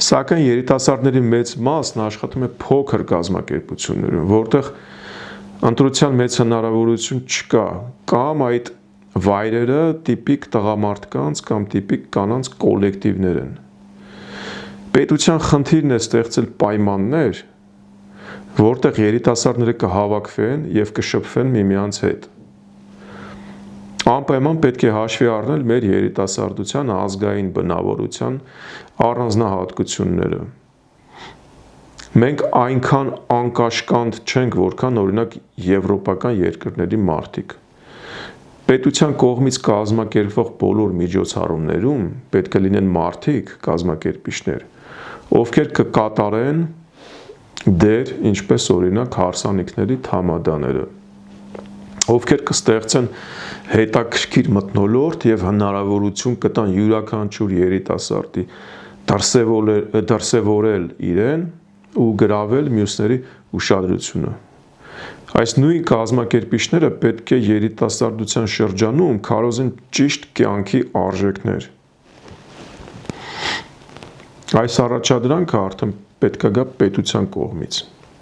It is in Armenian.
Սակայն երիտասարդների մեծ մասն աշխատում է փոքր կազմակերպություններում, որտեղ ընտրության մեծ հնարավորություն չկա, կամ այդ վայրերը տիպիկ տղամարդկանց կամ տիպիկ կանանց կոլեկտիվներ են։ Պետության խնդիրն է ստեղծել պայմաններ, որտեղ երիտասարդները կհավաքվեն եւ կշփվեն միմյանց հետ։ Անպայման պետք է հաշվի առնել մեր երիտասարդության ազգային բնավորության առանձնահատկությունները։ Մենք այնքան անկաշկանդ չենք, որքան օրինակ եվրոպական երկրների մարդիկ։ Պետության կողմից կազմակերպվող բոլոր միջոցառումներում պետք է լինեն մարդիկ, կազմակերպիչներ, ովքեր կկատարեն դեր, ինչպես օրինակ հարսանիքների թամադաները, ովքեր կստեղծեն հետաքրքիր մթնոլորտ եւ հնարավորություն կտան յուրաքանչյուր երիտասարդի դրսևորել իրեն ու գրավել մյուսների ուշադրությունը։ Այս նույն կազմակերպիչները պետք է երիտասարդության շրջանում քարոզեն ճիշտ կյանքի արժեքներ։ Այս առաջադրանքը արդեն պետք է գա պետության կողմից։